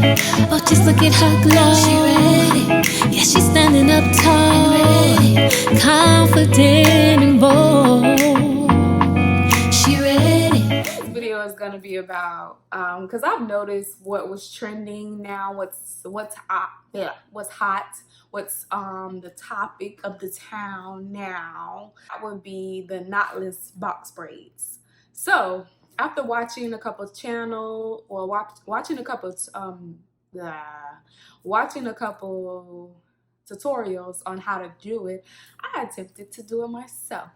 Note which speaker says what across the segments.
Speaker 1: Oh, just look at her glow. She ready. Yeah, she's standing up tall, confident and bold. She ready.
Speaker 2: This video is gonna be about because I've noticed what was trending now, what's hot, what's the topic of the town now. That would be the knotless box braids. So after watching a couple channel or watching a couple tutorials on how to do it, I attempted to do it myself.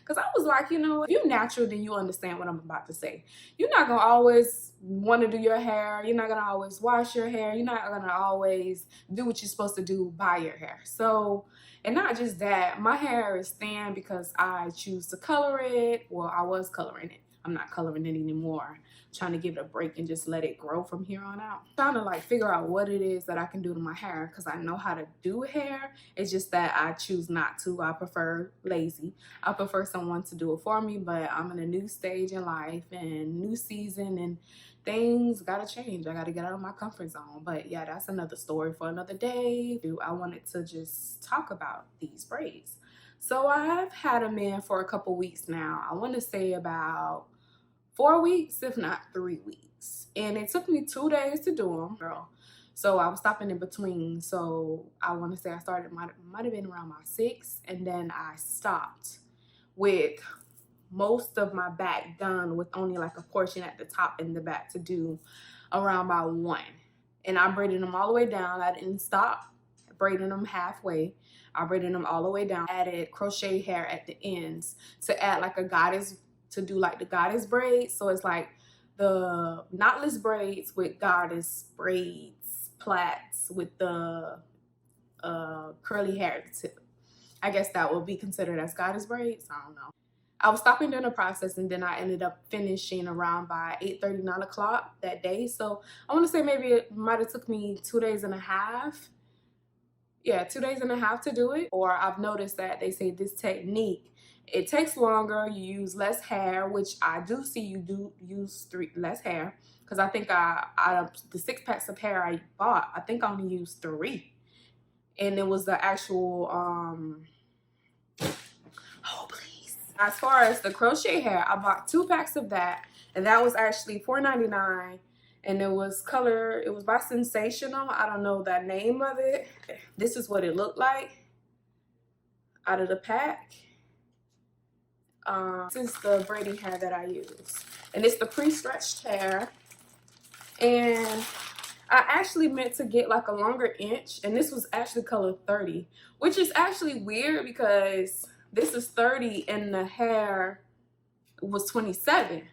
Speaker 2: Because I was like, you know, if you're natural, then you understand what I'm about to say. You're not going to always want to do your hair. You're not going to always wash your hair. You're not going to always do what you're supposed to do by your hair. So, and not just that, my hair is thin because I choose to color it. Well, I was coloring it. I'm not coloring it anymore. Trying to give it a break and just let it grow from here on out. Trying to like figure out what it is that I can do to my hair because I know how to do hair. It's just that I choose not to. I prefer lazy. I prefer someone to do it for me, but I'm in a new stage in life and new season and things gotta change. I gotta get out of my comfort zone. But yeah, that's another story for another day. I wanted to just talk about these braids. So I've had them in for a couple weeks now. I want to say about 4 weeks, if not 3 weeks. And it took me 2 days to do them, girl. So I was stopping in between. So I want to say I started, might have been around my 6th. And then I stopped with most of my back done with only like a portion at the top and the back to do around my 1. And I braided them all the way down. I didn't stop braiding them halfway. I braided them all the way down. Added crochet hair at the ends to add like a goddess, to do like the goddess braids. So it's like the knotless braids with goddess braids, plaits with the curly hair at the tip. I guess that would be considered as goddess braids. I don't know. I was stopping during the process and then I ended up finishing around by 8:30, 9 o'clock that day. So I want to say maybe it might have took me 2 days and a half. Yeah, 2 days and a half to do it. Or I've noticed that they say this technique, it takes longer, you use less hair, which I do see you do use less hair. Because I think out of the 6 packs of hair I bought, I think I only used 3. And it was the actual, oh please. As far as the crochet hair, I bought 2 packs of that. And that was actually $4.99. And it was color, it was by Sensational. I don't know the name of it. This is what it looked like out of the pack. This is the braiding hair that I use. And it's the pre-stretched hair. And I actually meant to get like a longer inch. And this was actually color 30. Which is actually weird because this is 30 and the hair was 27.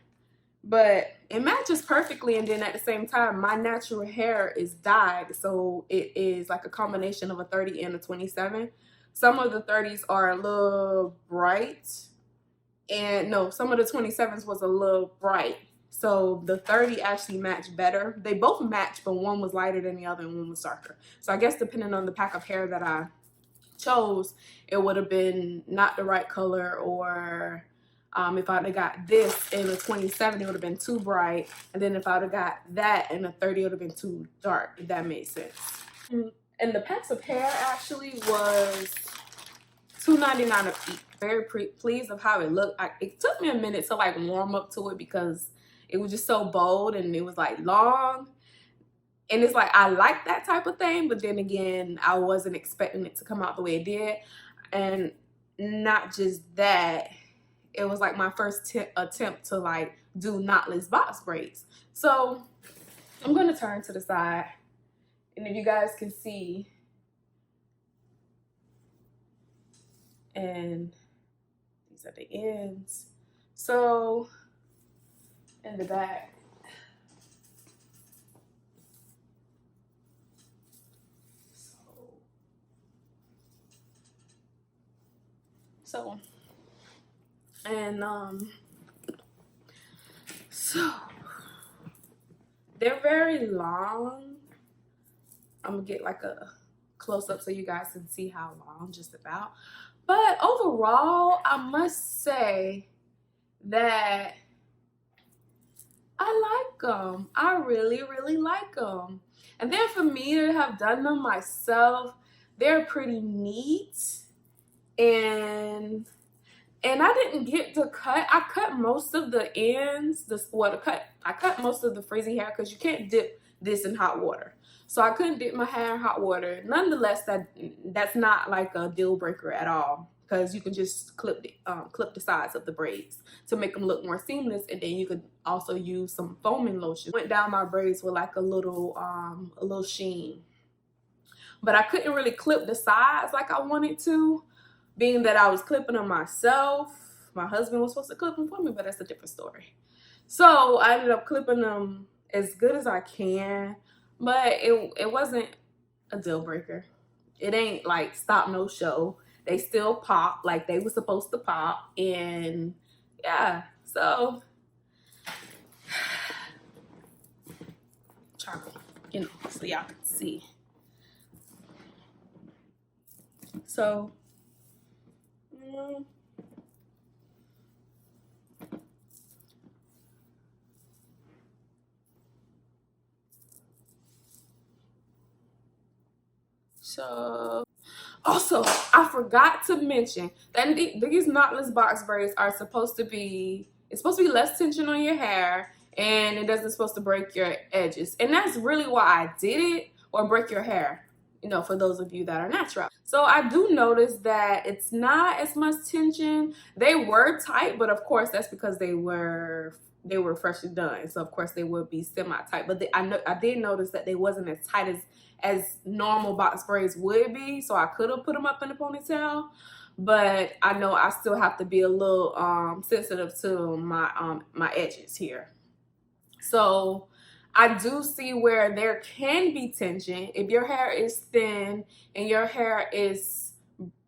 Speaker 2: But it matches perfectly, and then at the same time, my natural hair is dyed, so it is like a combination of a 30 and a 27. Some of the 30s are a little bright, and no, some of the 27s was a little bright. So the 30 actually matched better. They both match, but one was lighter than the other and one was darker. So I guess depending on the pack of hair that I chose, it would have been not the right color, or if I'd have got this in a 27, it would have been too bright. And then if I'd have got that in a 30, it would have been too dark, if that made sense. And the packs of hair actually was $2.99 a piece. Very pleased of how it looked. It took me a minute to like warm up to it because it was just so bold and it was like long. And it's like, I like that type of thing, but then again, I wasn't expecting it to come out the way it did. And not just that, it was like my first attempt to like do knotless box braids. So I'm going to turn to the side, and if you guys can see, and these are the ends. So in the back, so they're very long. I'm gonna get like a close-up so you guys can see how long, just about. But overall, I must say that I like them. I really, really like them. And then for me to have done them myself, they're pretty neat. And I didn't get to cut. I cut most of the ends. I cut most of the frizzy hair because you can't dip this in hot water. So I couldn't dip my hair in hot water. Nonetheless, that's not like a deal breaker at all, because you can just clip the sides of the braids to make them look more seamless, and then you could also use some foaming lotion. Went down my braids with like a little sheen, but I couldn't really clip the sides like I wanted to, being that I was clipping them myself. My husband was supposed to clip them for me, but that's a different story. So I ended up clipping them as good as I can, but it wasn't a deal breaker. It ain't like stop no show. They still pop like they were supposed to pop, and yeah, so charcoal, so y'all can see. So also, I forgot to mention that these knotless box braids are supposed to be, it's supposed to be less tension on your hair, and it doesn't supposed to break your edges. And that's really why I did it, or break your hair, for those of you that are natural. So I do notice that it's not as much tension. They were tight, but of course that's because they were freshly done. So of course they would be semi-tight, but I did notice that they wasn't as tight as normal box braids would be. So I could have put them up in a ponytail, but I know I still have to be a little sensitive to my edges here. So I do see where there can be tension. If your hair is thin and your hair is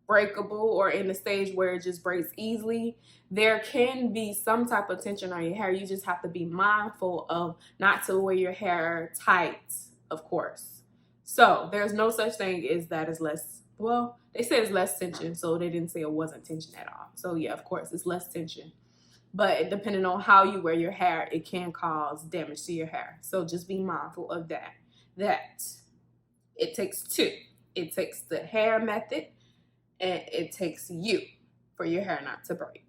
Speaker 2: breakable, or in the stage where it just breaks easily, there can be some type of tension on your hair. You just have to be mindful of not to wear your hair tight, of course. So there's no such thing as that is less, well, they say it's less tension, so they didn't say it wasn't tension at all. So yeah, of course, it's less tension. But depending on how you wear your hair, it can cause damage to your hair. So just be mindful of that. That it takes two. It takes the hair method, and it takes you for your hair not to break.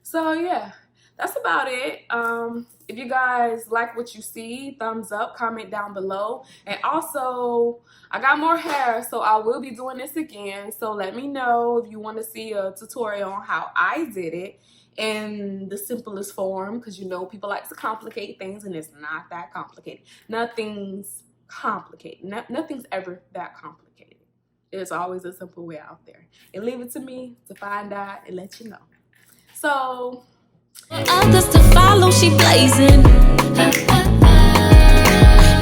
Speaker 2: So yeah, that's about it. If you guys like what you see, thumbs up, comment down below. And also, I got more hair, so I will be doing this again. So let me know if you want to see a tutorial on how I did it in the simplest form, because people like to complicate things, and it's not that complicated. Nothing's complicated. Nothing's ever that complicated. There's always a simple way out there. And leave it to me to find out and let you know. So
Speaker 1: others to follow, she blazing.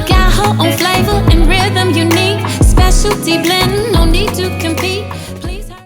Speaker 1: Got her own flavor and rhythm unique. Specialty blend, no need to compare.